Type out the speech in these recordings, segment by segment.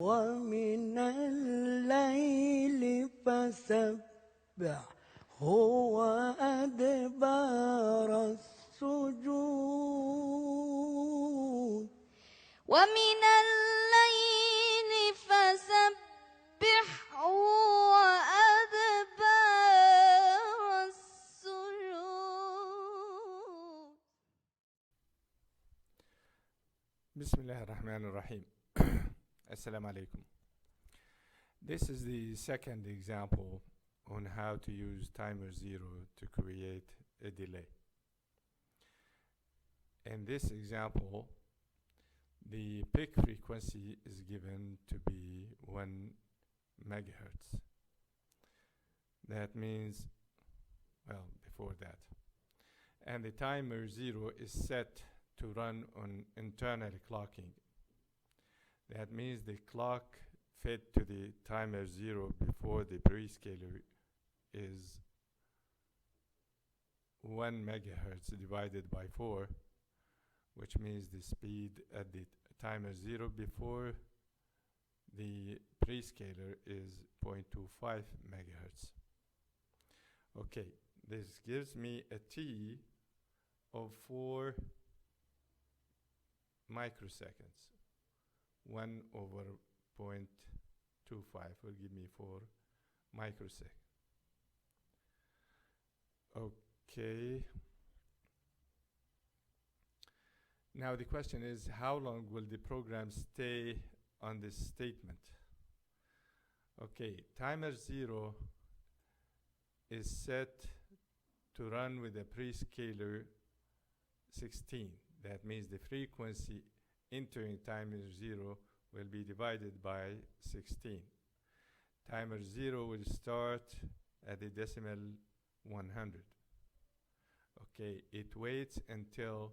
ومن الليل فسبحه وأدبار السجود ومن الليل فسبحه وأدبار السجود. بسم الله الرحمن الرحيم. Assalamu alaikum. This is the second example on how to use timer 0 to create a delay. In this example, the peak frequency is given to be 1 megahertz. That means, well, before that. And the timer 0 is set to run on internal clocking. That means the clock fed to the timer 0 before the prescaler is 1 megahertz divided by 4, which means the speed at the timer 0 before the prescaler is 0.25 megahertz. Okay, this gives me a T of 4 microseconds. 1 over 0.25 will give me 4 microseconds. Okay. Now the question is, how long will the program stay on this statement? Okay, timer 0 is set to run with a prescaler 16. That means the frequency entering timer 0 will be divided by 16. Timer 0 will start at the decimal 100. Okay, it waits until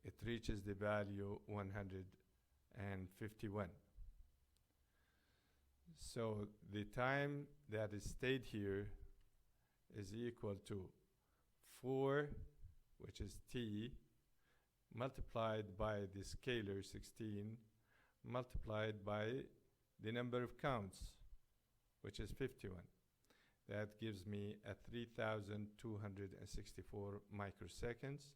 it reaches the value 151. So the time that is stayed here is equal to 4, which is T, multiplied by the scalar 16, multiplied by the number of counts, which is 51. That gives me a 3,264 microseconds,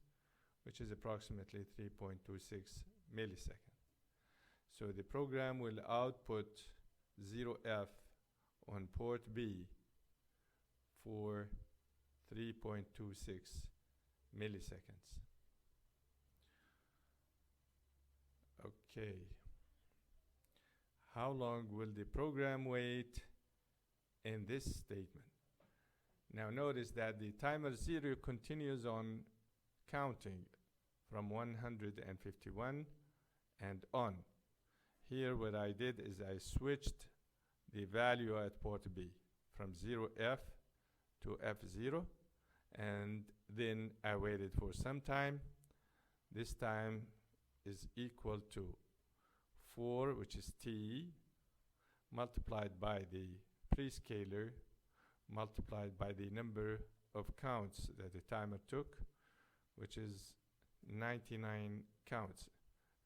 which is approximately 3.26 milliseconds. So the program will output 0F on port B for 3.26 milliseconds. Okay. How long will the program wait in this statement? Now notice that the timer 0 continues on counting from 151 and on. Here what I did is I switched the value at port B from 0F to F0, and then I waited for some time. This time is equal to 4, which is T, multiplied by the prescaler, multiplied by the number of counts that the timer took, which is 99 counts.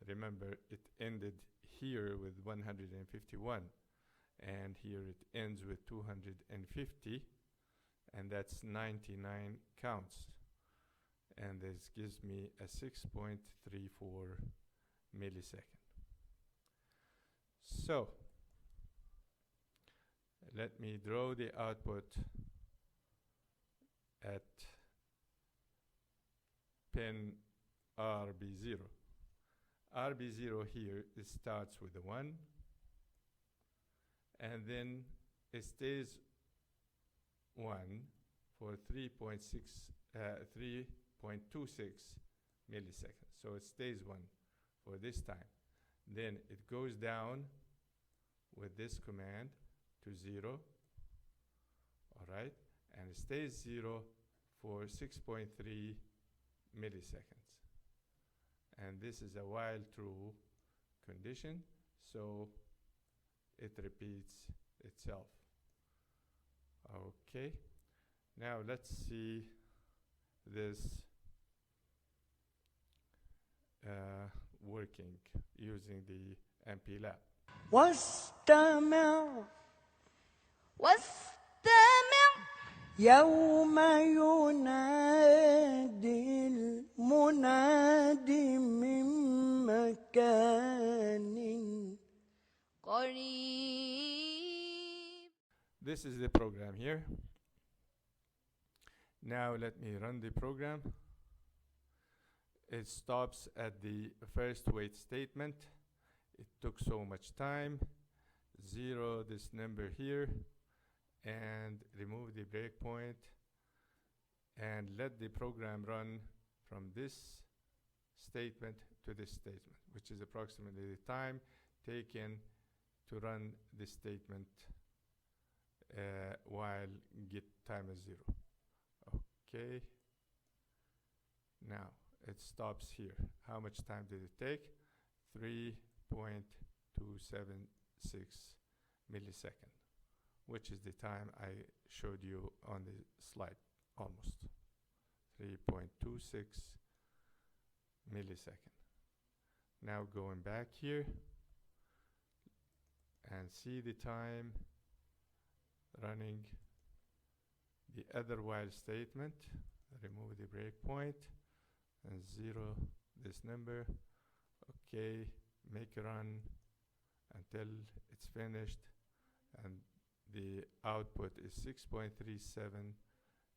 Remember, it ended here with 151, and here it ends with 250, and that's 99 counts. And this gives me a 6.34 millisecond. So let me draw the output at pin RB0. RB0 here, it starts with a 1, and then it stays 1 for 3.26 milliseconds. So it stays 1 for this time. Then it goes down with this command to 0, all right? And it stays 0 for 6.3 milliseconds. And this is a while true condition, so it repeats itself. Okay, now let's see this working using the MP Lab. واستمع واستمع يوم ينادي المناد من مكان قريب. This is the program here. Now let me run the program. It stops at the first wait statement. It took so much time. Zero this number here and remove the breakpoint and let the program run from this statement to this statement, which is approximately the time taken to run this statement while get time is 0. Okay. Now it stops here. How much time did it take? 3.276 milliseconds, which is the time I showed you on the slide, almost 3.26 milliseconds. Now going back here and see the time running the other while statement. Remove the breakpoint and 0 this number. Okay, make a run until it's finished, and the output is 6.37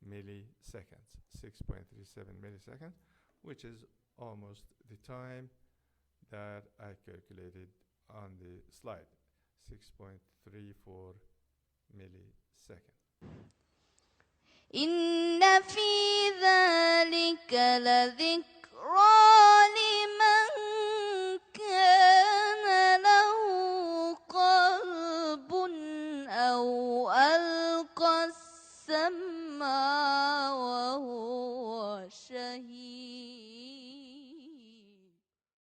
milliseconds. 6.37 milliseconds, which is almost the time that I calculated on the slide. 6.34 milliseconds. إن في ذلك لذكرى لمن كان له قلب أو ألقى السمع وهو شهيد.